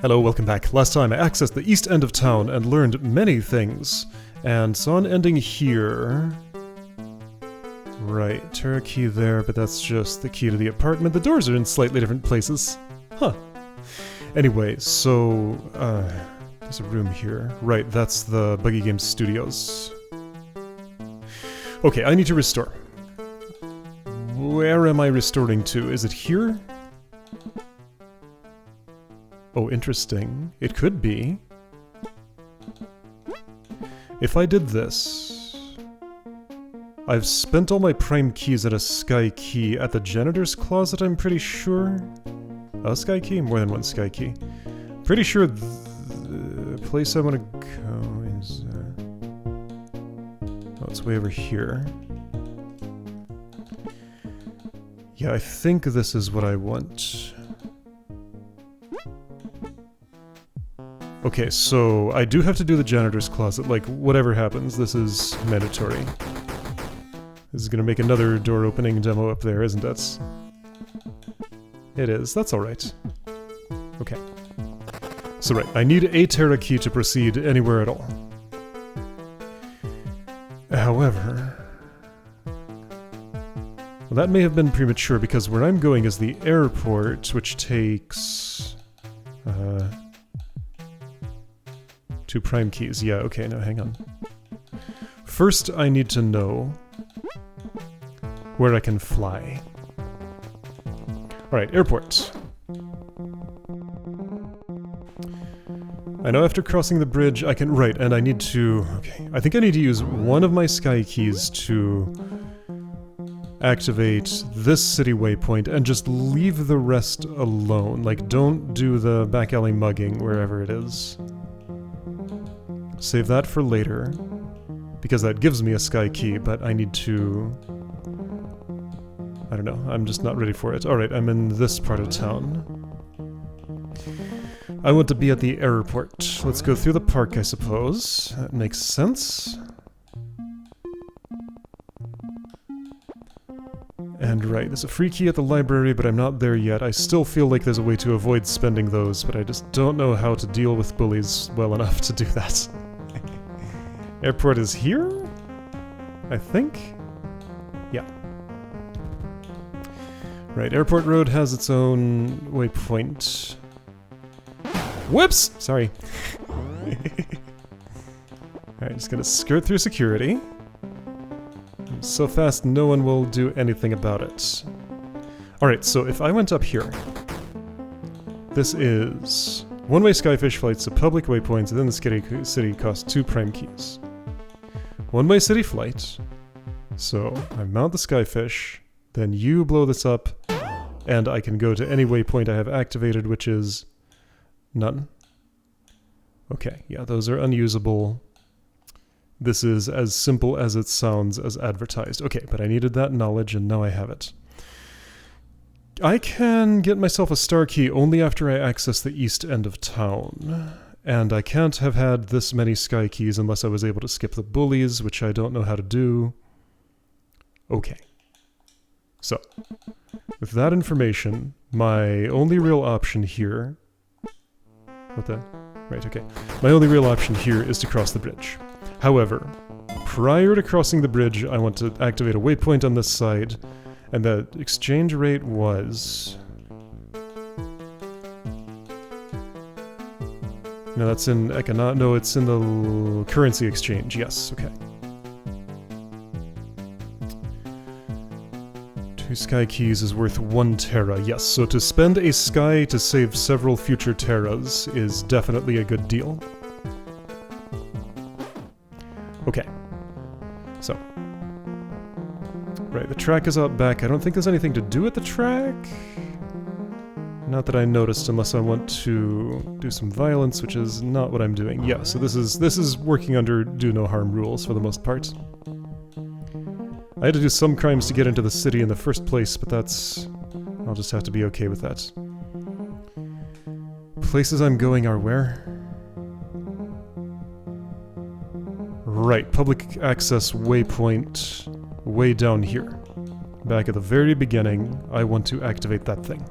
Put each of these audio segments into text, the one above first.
Hello, welcome back. Last time I accessed the east end of town and learned many things, and saw an ending here. Right, Terra key there, but that's just the key to the apartment. The doors are in slightly different places. Huh. Anyway, so, there's a room here. Right, that's the Buggy Games Studios. Okay, I need to restore. Where am I restoring to? Is it here? Oh, interesting. It could be. If I did this... I've spent all my prime keys at a sky key at the janitor's closet, I'm pretty sure. A sky key? More than one sky key. Pretty sure the place I want to go is... oh, it's way over here. Yeah, I think this is what I want. Okay, so I do have to do the janitor's closet, like, whatever happens, this is mandatory. This is gonna make another door opening demo up there, isn't it? It is, that's alright. Okay. So right, I need a Terra key to proceed anywhere at all. However... well, that may have been premature, because where I'm going is the airport, which takes... 2 prime keys. Yeah, okay, no, hang on. First, I need to know where I can fly. Alright, airport. I know after crossing the bridge I can... right, and I need to... okay, I think I need to use one of my sky keys to activate this city waypoint and just leave the rest alone. Like, don't do the back alley mugging wherever it is. Save that for later, because that gives me a sky key, but I need to... I don't know, I'm just not ready for it. Alright, I'm in this part of town. I want to be at the airport. Let's go through the park, I suppose. That makes sense. And right, there's a free key at the library, but I'm not there yet. I still feel like there's a way to avoid spending those, but I just don't know how to deal with bullies well enough to do that. Airport is here? I think? Yeah. Right, Airport Road has its own waypoint. Whoops! Sorry. Alright, just gonna skirt through security. So fast no one will do anything about it. Alright, so if I went up here... this is... one-way skyfish flights to public waypoints within the city cost 2 prime keys. One-way city flight. So, I mount the skyfish, then you blow this up, and I can go to any waypoint I have activated, which is... none. Okay, yeah, those are unusable. This is as simple as it sounds as advertised. Okay, but I needed that knowledge, and now I have it. I can get myself a star key only after I access the east end of town. And I can't have had this many sky keys unless I was able to skip the bullies, which I don't know how to do. Okay. So, with that information, my only real option here... what the... right, okay. My only real option here is to cross the bridge. However, prior to crossing the bridge, I want to activate a waypoint on this side, and the exchange rate was... no, that's in no, it's in the currency exchange, yes, okay. 2 sky keys is worth 1 Terra, yes, so to spend a sky to save several future Terras is definitely a good deal. Okay. So. Right, the track is out back. I don't think there's anything to do at the track. Not that I noticed, unless I want to do some violence, which is not what I'm doing. Yeah, so this is working under do no harm rules for the most part. I had to do some crimes to get into the city in the first place, but that's... I'll just have to be okay with that. Places I'm going are where? Right, public access waypoint way down here. Back at the very beginning, I want to activate that thing.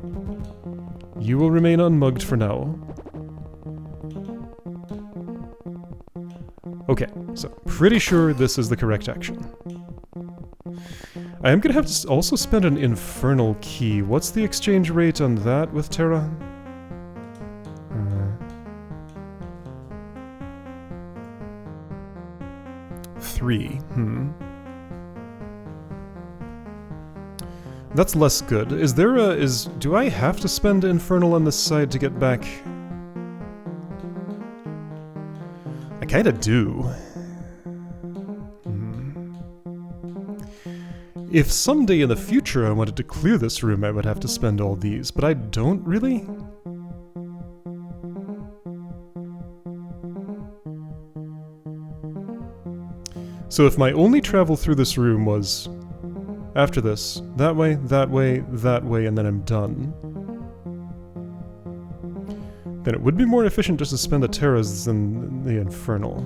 You will remain unmugged for now. Okay, so pretty sure this is the correct action. I am gonna have to also spend an infernal key. What's the exchange rate on that with Terra? 3. That's less good. Is there a... do I have to spend infernal on this side to get back? I kinda do. If someday in the future I wanted to clear this room, I would have to spend all these, but I don't really. So if my only travel through this room was after this, that way, that way, that way, and then I'm done, then it would be more efficient just to spend the Terras than the Infernal.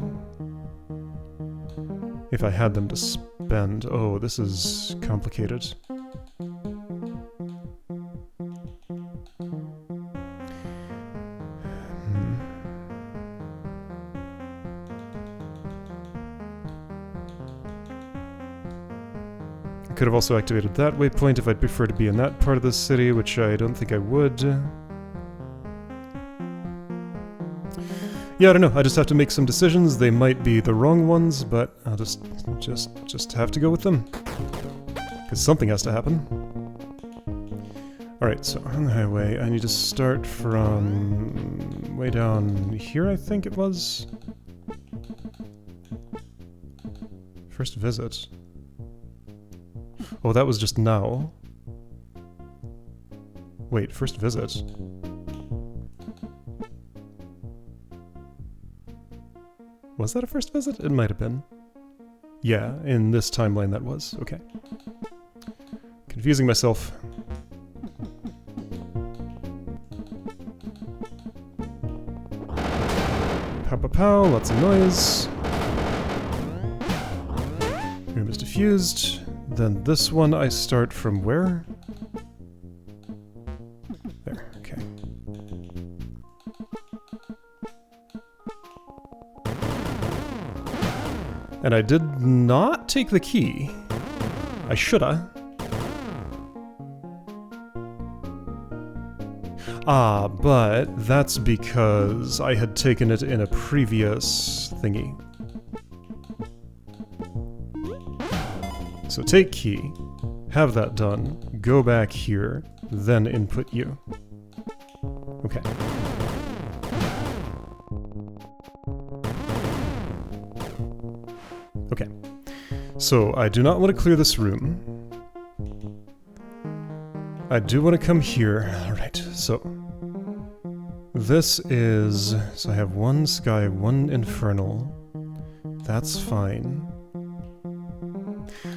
If I had them to spend. Oh, this is complicated. I could have also activated that waypoint if I'd prefer to be in that part of the city, which I don't think I would. Yeah, I don't know. I just have to make some decisions. They might be the wrong ones, but I'll just have to go with them. Because something has to happen. Alright, so on the highway, I need to start from way down here, I think it was. First visit. Oh, that was just now. Wait, first visit? Was that a first visit? It might have been. Yeah, in this timeline that was. Okay. Confusing myself. Pow pow pow, lots of noise. Room is diffused. Then this one I start from where? There, okay. And I did not take the key. I shoulda. Ah, but that's because I had taken it in a previous thingy. So take key, have that done, go back here, then input U. Okay. Okay. So I do not want to clear this room. I do want to come here. Alright, so this is... So I have one sky, one infernal. That's fine.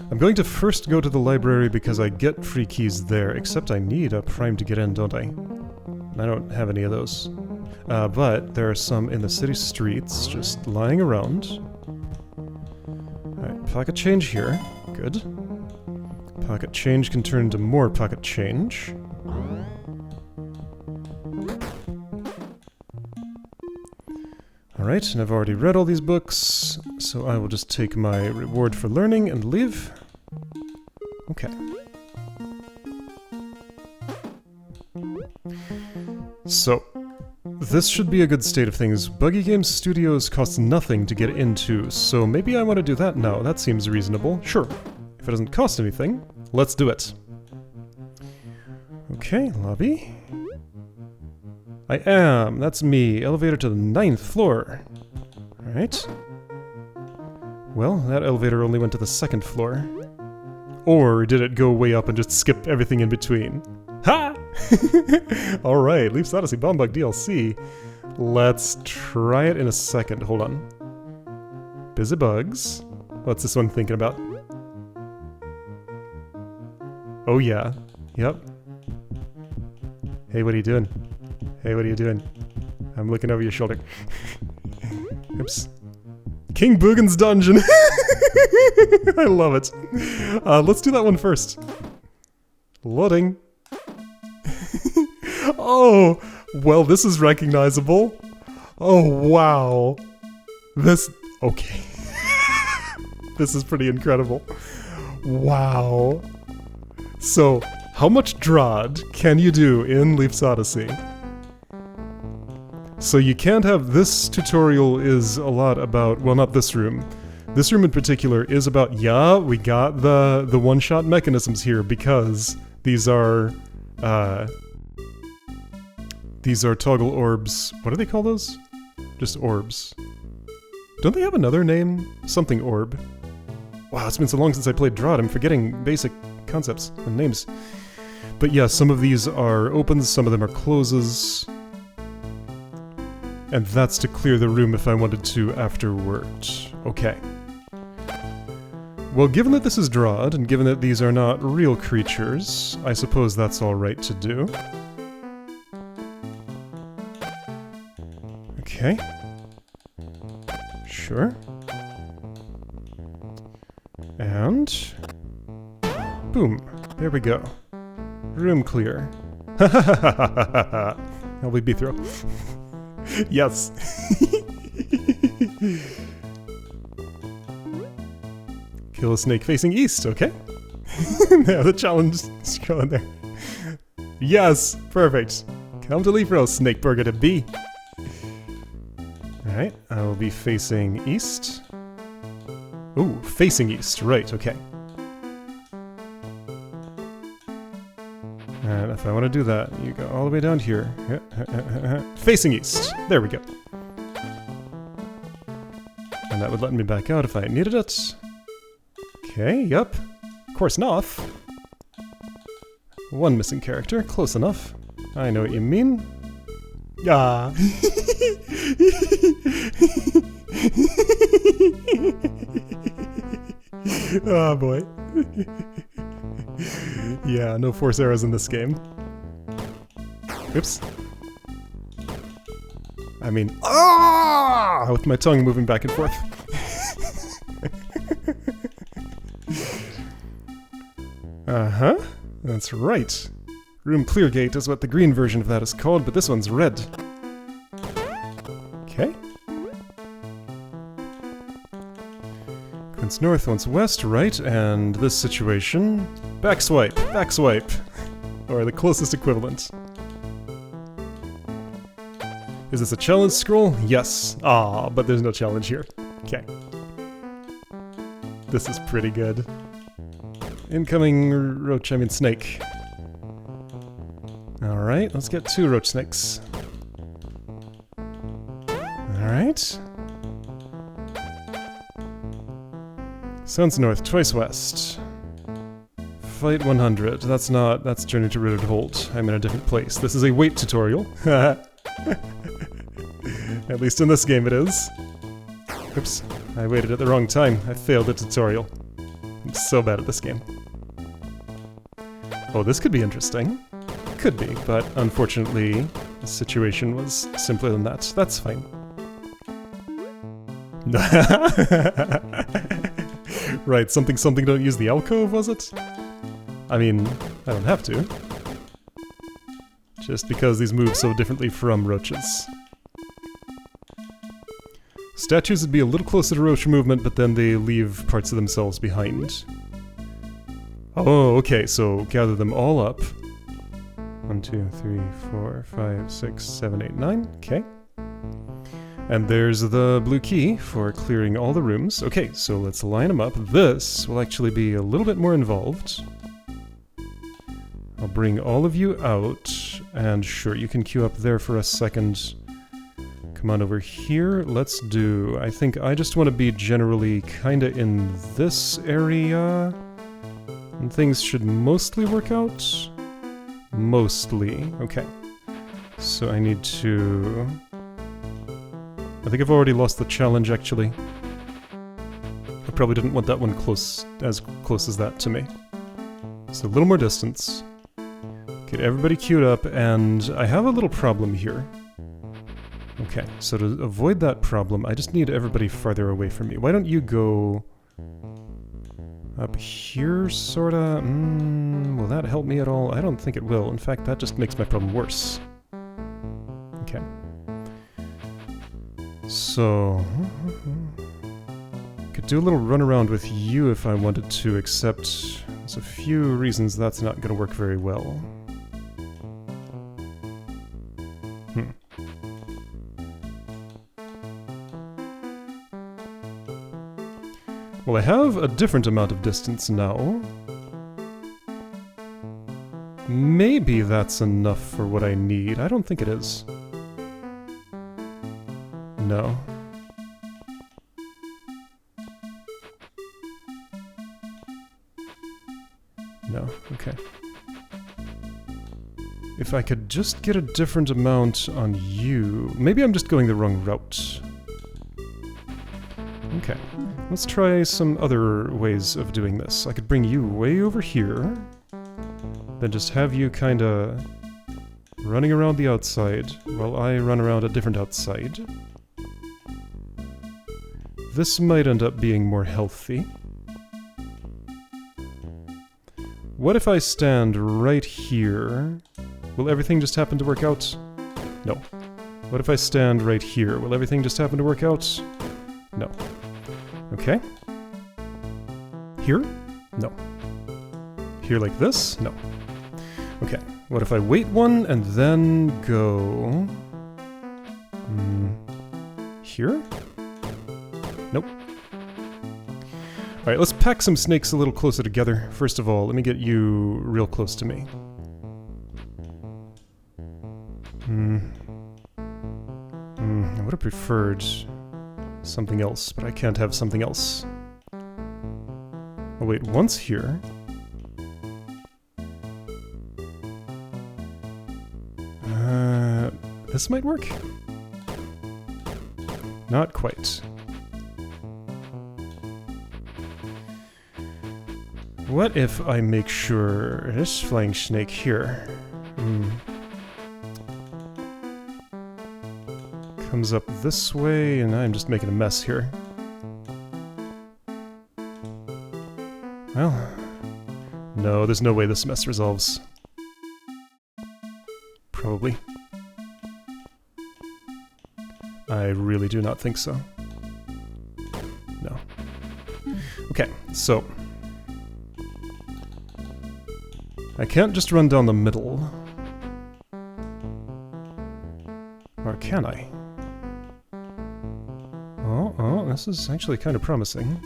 I'm going to first go to the library because I get free keys there, except I need a prime to get in, don't I? I don't have any of those. But there are some in the city streets, just lying around. Alright, pocket change here. Good. Pocket change can turn into more pocket change. Alright, and I've already read all these books, so I will just take my reward for learning and leave. Okay. So, this should be a good state of things. Buggy Games Studios costs nothing to get into, so maybe I want to do that now. That seems reasonable. Sure. If it doesn't cost anything, let's do it. Okay, lobby. I am. That's me. Elevator to the 9th floor. Alright. Well, that elevator only went to the 2nd floor. Or did it go way up and just skip everything in between? Ha! Alright, Leaf's Odyssey Bombug DLC. Let's try it in a second. Hold on. Busy Bugs. What's this one thinking about? Oh yeah. Yep. Hey, what are you doing? Hey, what are you doing? I'm looking over your shoulder. Oops. King Bugan's dungeon! I love it. Let's do that one first. Loading. Oh! Well, this is recognizable. Oh, wow. This... Okay. This is pretty incredible. Wow. So, how much Drod can you do in Leaf's Odyssey? So you can't have... This tutorial is a lot about... Well, not this room. This room in particular is about... Yeah, we got the one-shot mechanisms here because these are toggle orbs. What do they call those? Just orbs. Don't they have another name? Something orb. Wow, it's been so long since I played Drod, I'm forgetting basic concepts and names. But yeah, some of these are opens, some of them are closes. And that's to clear the room if I wanted to afterward. Okay. Well, given that this is Drod, and given that these are not real creatures, I suppose that's alright to do. Okay. Sure. And... boom. There we go. Room clear. LVB throw. Yes. Kill a snake facing east, okay? Yeah, the challenge is going there. Yes! Perfect. Come to Leaf Row, Snake Burger to be. Alright, I will be facing east. Ooh, facing east, right, okay. And if I want to do that, you go all the way down here. Facing east. There we go. And that would let me back out if I needed it. Okay, yep. Course north. One missing character, close enough. I know what you mean. Ah. Oh boy. Yeah, no force arrows in this game. Oops. I mean, ah! With my tongue moving back and forth. Uh-huh. That's right. Room clear gate is what the green version of that is called, but this one's red. Okay. Once north, once west, right, and this situation... Backswipe, backswipe. Or the closest equivalent. Is this a challenge scroll? Yes. Ah, but there's no challenge here. Okay. This is pretty good. Incoming roach, I mean snake. Alright, let's get 2 roach snakes. Alright. Sence north, twice west. Fight 100. That's not... that's journey to rooted hold. I'm in a different place. This is a wait tutorial. At least in this game it is. Oops. I waited at the wrong time. I failed the tutorial. I'm so bad at this game. Oh, this could be interesting. Could be, but unfortunately, the situation was simpler than that. That's fine. Right, something don't use the alcove, was it? I mean, I don't have to. Just because these move so differently from roaches. Statues would be a little closer to roach movement, but then they leave parts of themselves behind. Oh, okay, so gather them all up. 1, 2, 3, 4, 5, 6, 7, 8, 9. Okay. And there's the blue key for clearing all the rooms. Okay, so let's line them up. This will actually be a little bit more involved. I'll bring all of you out, and sure, you can queue up there for a second. Come on over here. Let's do... I think I just want to be generally kinda in this area. And things should mostly work out. Mostly. Okay. So I need to... I think I've already lost the challenge, actually. I probably didn't want that one close as that to me. So a little more distance. Get everybody queued up, and I have a little problem here. Okay, so to avoid that problem, I just need everybody farther away from me. Why don't you go... up here, sorta? Will that help me at all? I don't think it will. In fact, that just makes my problem worse. Okay. So... could do a little runaround with you if I wanted to, except there's a few reasons that's not going to work very well. Well, I have a different amount of distance now. Maybe that's enough for what I need. I don't think it is. No. No, okay. If I could just get a different amount on you... Maybe I'm just going the wrong route. Okay. Let's try some other ways of doing this. I could bring you way over here, then just have you kinda running around the outside while I run around a different outside. This might end up being more healthy. What if I stand right here? Will everything just happen to work out? No. What if I stand right here? Will everything just happen to work out? No. Okay. Here? No. Here like this? No. Okay. What if I wait one and then go... Here? Nope. Alright, let's pack some snakes a little closer together. First of all, let me get you real close to me. I would have preferred something else, but I can't have something else. I'll wait once here. This might work? Not quite. What if I make sure this flying snake here comes up this way, and I'm just making a mess here. Well, no, there's no way this mess resolves. Probably. I really do not think so. No. Okay, so... I can't just run down the middle. Or can I? Oh, this is actually kind of promising.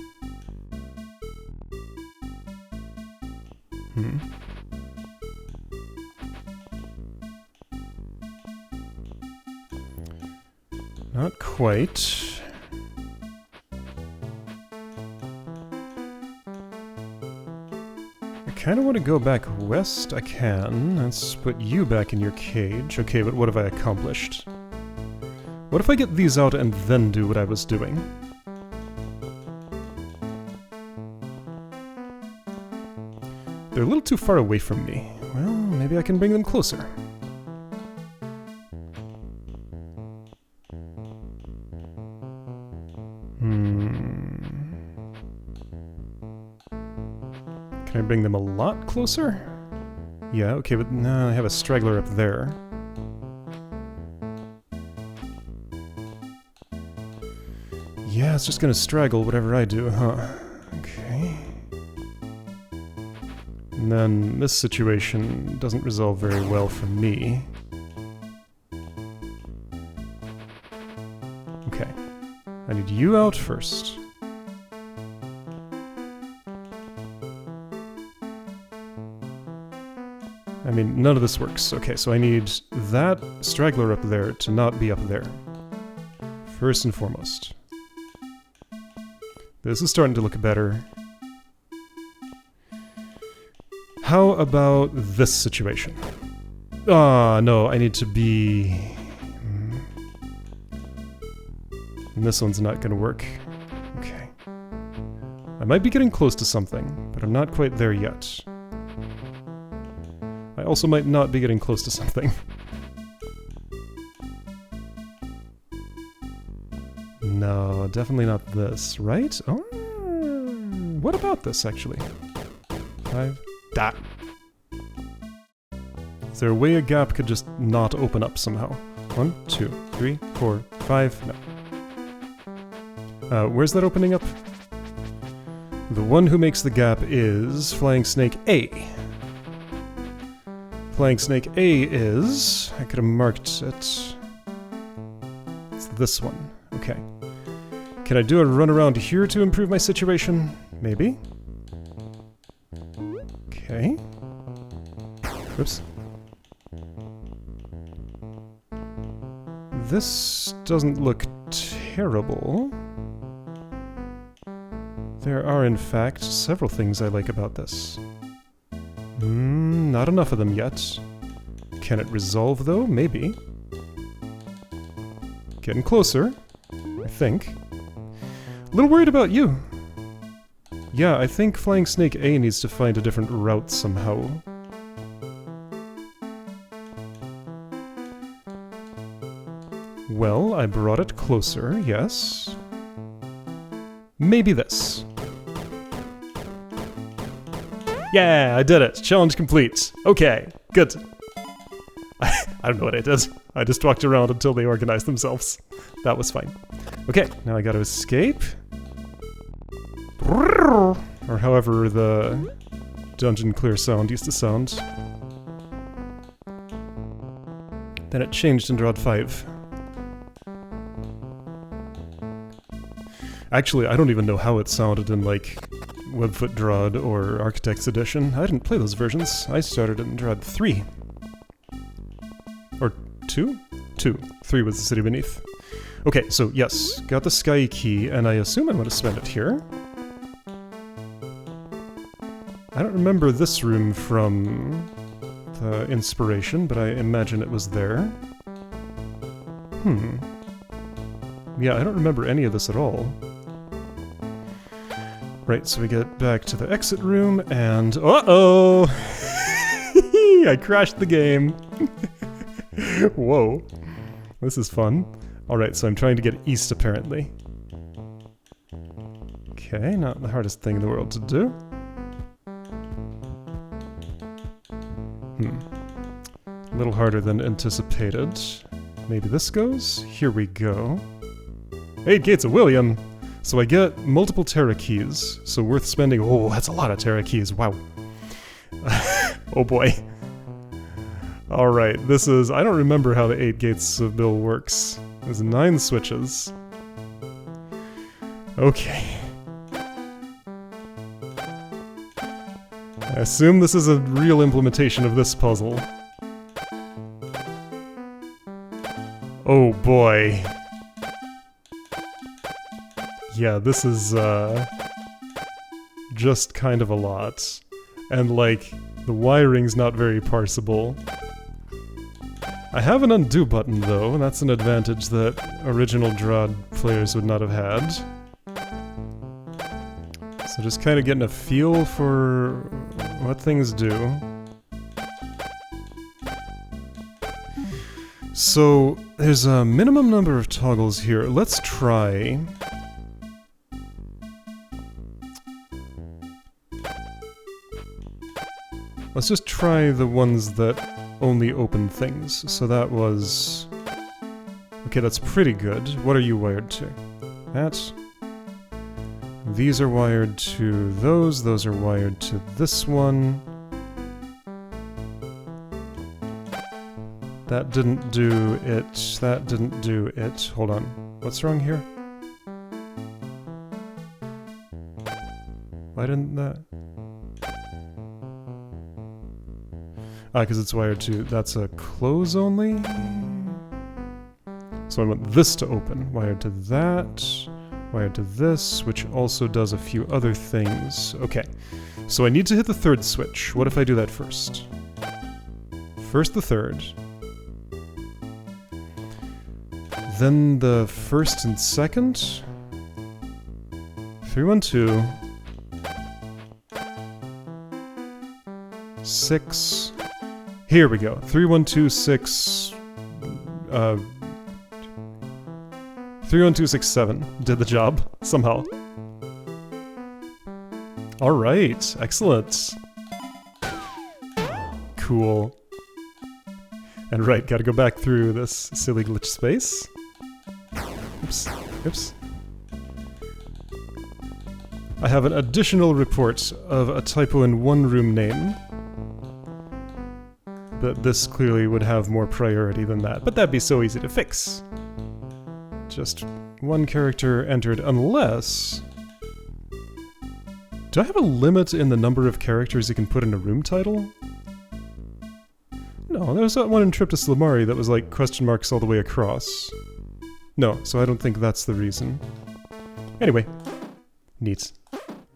Not quite. I kind of want to go back west. I can. Let's put you back in your cage. Okay, but what have I accomplished? What if I get these out and then do what I was doing? They're a little too far away from me. Well, maybe I can bring them closer. Can I bring them a lot closer? Yeah, okay, but no, I have a straggler up there. Yeah, it's just gonna straggle whatever I do, huh? Okay. And then this situation doesn't resolve very well for me. Okay. I need you out first. I mean, none of this works. Okay, so I need that straggler up there to not be up there. First and foremost. This is starting to look better. How about this situation? Ah, no, I need to be... And this one's not gonna work. Okay. I might be getting close to something, but I'm not quite there yet. I also might not be getting close to something. No, definitely not this, right? Oh, what about this, actually? 5. That. Is there a way a gap could just not open up somehow? 1, 2, 3, 4, 5, no. Where's that opening up? The one who makes the gap is Flying Snake A. Flying Snake A is... I could have marked it. It's this one. Okay. Can I do a run around here to improve my situation? Maybe. Okay. Oops. This doesn't look terrible. There are, in fact, several things I like about this. Not enough of them yet. Can it resolve, though? Maybe. Getting closer, I think. A little worried about you. Yeah, I think Flying Snake A needs to find a different route somehow. Well, I brought it closer, yes. Maybe this. Yeah, I did it! Challenge complete! Okay, good. I don't know what I did. I just walked around until they organized themselves. That was fine. Okay, now I gotta escape. Or however the dungeon clear sound used to sound. Then it changed in Drod 5. Actually, I don't even know how it sounded in, like, Webfoot Drod or Architect's Edition. I didn't play those versions. I started in Drod 3. Or 2? 2. 3 was the City Beneath. Okay, so yes, got the Sky Key, and I assume I'm going to spend it here. I don't remember this room from the inspiration, but I imagine it was there. Yeah, I don't remember any of this at all. Right, so we get back to the exit room, and... uh-oh! I crashed the game! Whoa. This is fun. Alright, so I'm trying to get east, apparently. Okay, not the hardest thing in the world to do. A little harder than anticipated. Maybe this goes? Here we go. 8 Gates of William! So I get multiple Terra keys, so worth spending... Oh, that's a lot of Terra keys, wow. Oh boy. Alright, this is... I don't remember how the 8 Gates of Bill works. There's 9 switches. Okay. I assume this is a real implementation of this puzzle. Oh boy. Yeah, this is, just kind of a lot. And, like, the wiring's not very parsable. I have an undo button, though, and that's an advantage that original Drod players would not have had. So just kind of getting a feel for what things do. So, there's a minimum number of toggles here. Let's try... Let's just try the ones that only open things. So that was... Okay, that's pretty good. What are you wired to? That. These are wired to those. Those are wired to this one. That didn't do it. That didn't do it. Hold on. What's wrong here? Why didn't that... Ah, because it's wired to... That's a close only? So I want this to open. Wired to that. Wired to this, which also does a few other things. Okay. So I need to hit the third switch. What if I do that first? First the third. Then the first and second. 3, 1, 2. 6. Here we go. 3, 1, 2, 6. 3, 1, 2, 6, 7. Did the job, somehow. Alright, excellent. Cool. And right, gotta go back through this silly glitch space. Oops. Oops. I have an additional report of a typo in one room name. But this clearly would have more priority than that. But that'd be so easy to fix. Just one character entered, unless... Do I have a limit in the number of characters you can put in a room title? No, there was that one in Trip to Slamari that was like question marks all the way across. No, so I don't think that's the reason. Anyway, neat.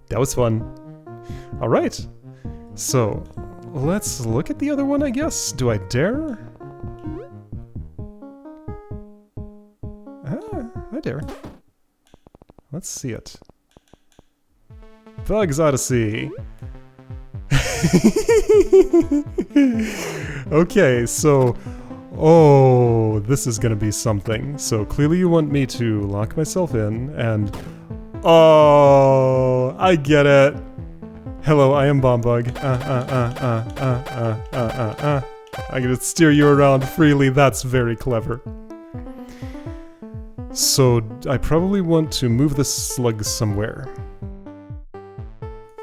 That was fun. Alright, so let's look at the other one, I guess. Do I dare? I dare. Let's see it. Bugs Odyssey. Okay, so... Oh, this is gonna be something. So clearly you want me to lock myself in and... Oh, I get it. Hello, I am Bombug. I can steer you around freely. That's very clever. So I probably want to move the slug somewhere.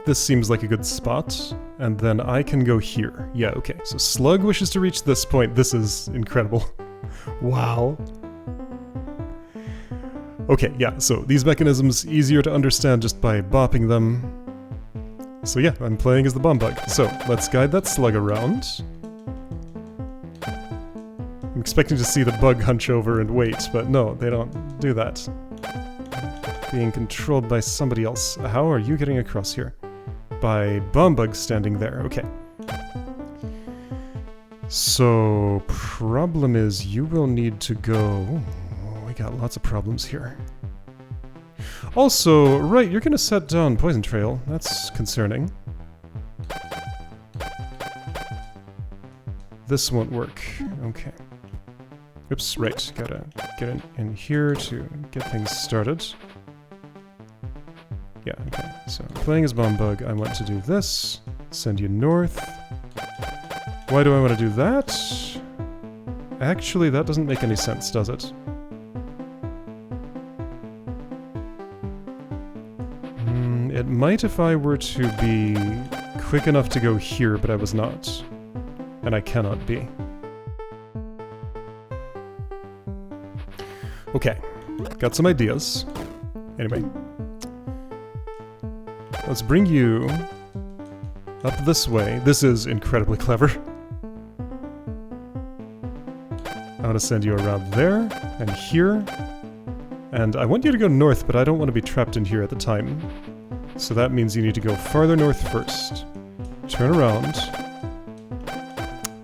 This seems like a good spot, and then I can go here. Yeah, okay, so Slug wishes to reach this point. This is incredible. Wow. Okay, yeah, so these mechanisms, easier to understand just by bopping them. So yeah, I'm playing as the bomb bug. So, let's guide that slug around. I'm expecting to see the bug hunch over and wait, but no, they don't do that. Being controlled by somebody else. How are you getting across here? By Bombug standing there, okay. So, problem is you will need to go... Oh, we got lots of problems here. Also, right, you're gonna set down Poison Trail. That's concerning. This won't work. Okay. Oops, right, gotta get in here to get things started. Yeah, okay, so playing as Bombug, I want to do this, send you north. Why do I want to do that? Actually, that doesn't make any sense, does it? It might if I were to be quick enough to go here, but I was not. And I cannot be. Okay, got some ideas. Anyway. Let's bring you up this way. This is incredibly clever. I'm gonna send you around there, and here. And I want you to go north, but I don't want to be trapped in here at the time. So that means you need to go farther north first. Turn around.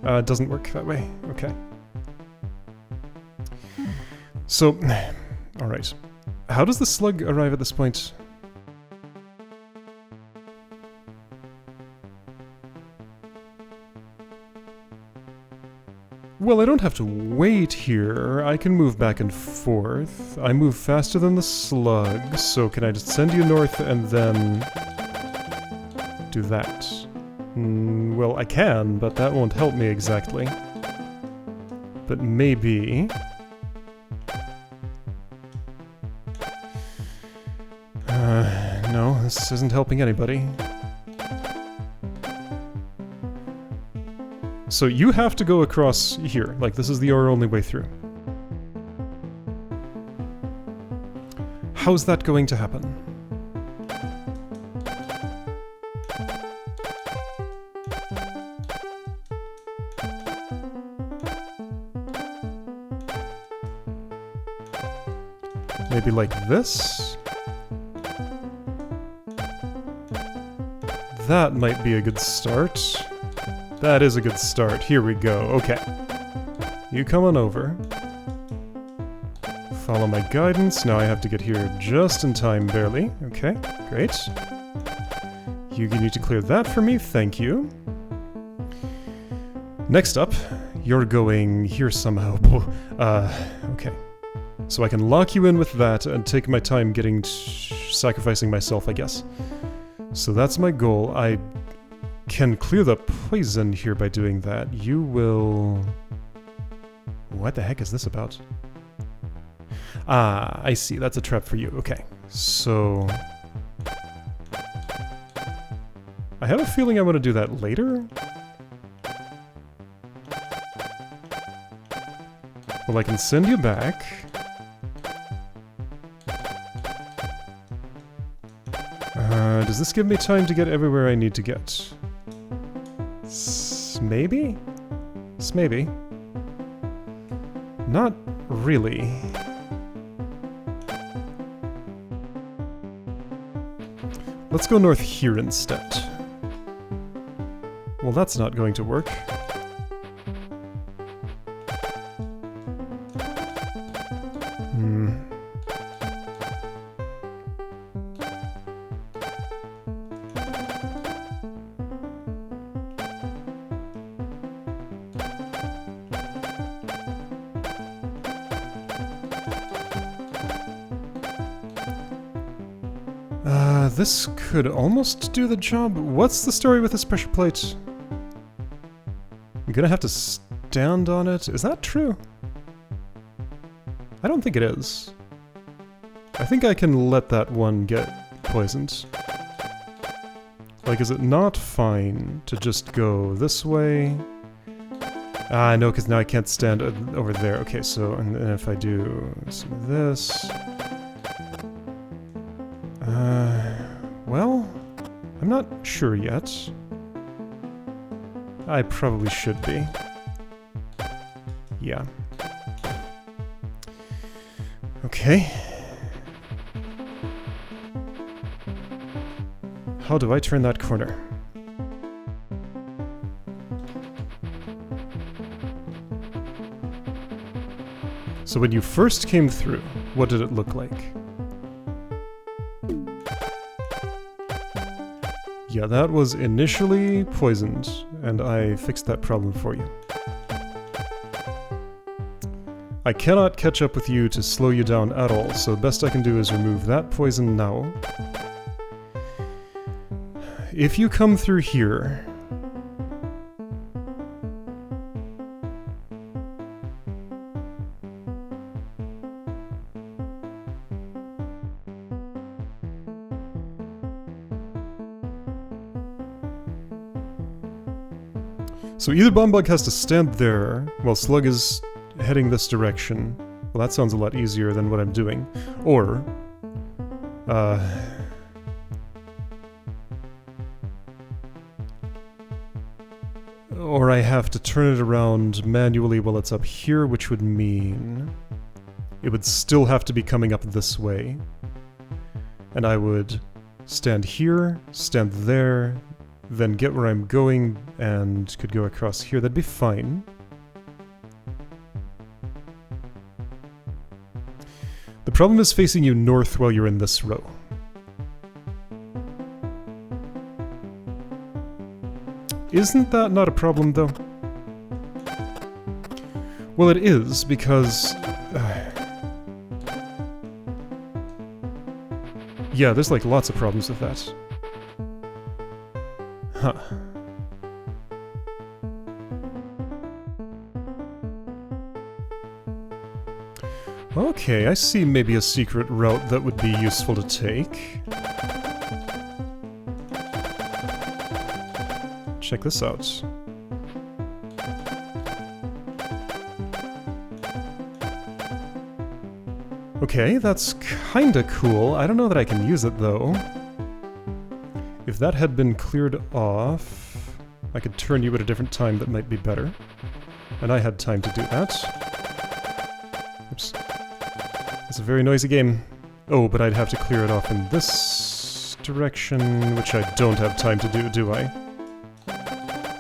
It doesn't work that way. Okay. So, alright. How does the slug arrive at this point? Well, I don't have to wait here. I can move back and forth. I move faster than the slug, so can I just send you north and then do that? Well, I can, but that won't help me exactly. But maybe... no, this isn't helping anybody. So you have to go across here, like this is your only way through. How's that going to happen? Maybe like this? That might be a good start. That is a good start. Here we go. Okay. You come on over. Follow my guidance. Now I have to get here just in time, barely. Okay, great. You need to clear that for me. Thank you. Next up, you're going here somehow. Okay. So I can lock you in with that and take my time getting... sacrificing myself, I guess. So that's my goal. I can clear the poison here by doing that. You will... What the heck is this about? Ah, I see. That's a trap for you. Okay. So... I have a feeling I want to do that later. Well, I can send you back. Does this give me time to get everywhere I need to get? Maybe? Maybe. Not really. Let's go north here instead. Well, that's not going to work. This could almost do the job. What's the story with this pressure plate? I'm gonna have to stand on it. Is that true? I don't think it is. I think I can let that one get poisoned. Like, is it not fine to just go this way? Ah, no, because now I can't stand over there. Okay, so, and if I do some of this... well, I'm not sure yet. I probably should be. Yeah. Okay. How do I turn that corner? So when you first came through, what did it look like? Yeah, that was initially poisoned, and I fixed that problem for you. I cannot catch up with you to slow you down at all, so the best I can do is remove that poison now. If you come through here... So either Bombug has to stand there while Slug is heading this direction. Well, that sounds a lot easier than what I'm doing. Or... or I have to turn it around manually while it's up here, which would mean... it would still have to be coming up this way. And I would stand here, stand there, then get where I'm going, and could go across here. That'd be fine. The problem is facing you north while you're in this row. Isn't that not a problem, though? Well, it is, because... yeah, there's like lots of problems with that. Huh. Okay, I see maybe a secret route that would be useful to take. Check this out. Okay, that's kinda cool. I don't know that I can use it, though. If that had been cleared off, I could turn you at a different time that might be better. And I had time to do that. Oops. It's a very noisy game. Oh, but I'd have to clear it off in this direction, which I don't have time to do I?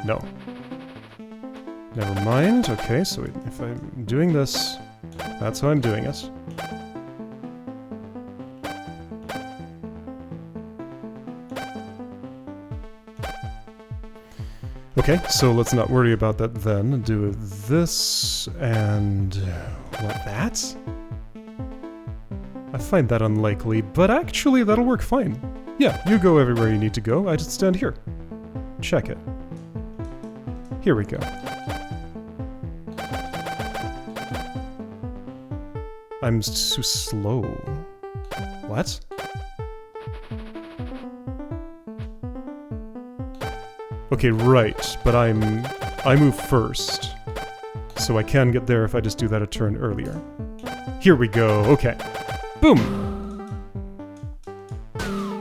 No. Never mind. Okay, so if I'm doing this, that's how I'm doing it. Okay, so let's not worry about that then. Do this, and... what, that? I find that unlikely, but actually that'll work fine. Yeah, you go everywhere you need to go, I just stand here. Check it. Here we go. I'm too slow. What? Okay, right, but I move first. So I can get there if I just do that a turn earlier. Here we go, okay. Boom!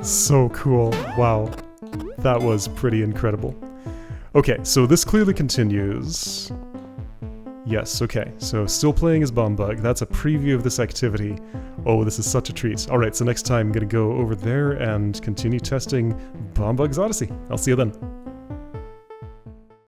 So cool, wow. That was pretty incredible. Okay, so this clearly continues. Yes, okay, so still playing as Bombug. That's a preview of this activity. Oh, this is such a treat. Alright, so next time I'm gonna go over there and continue testing Bombug's Odyssey. I'll see you then.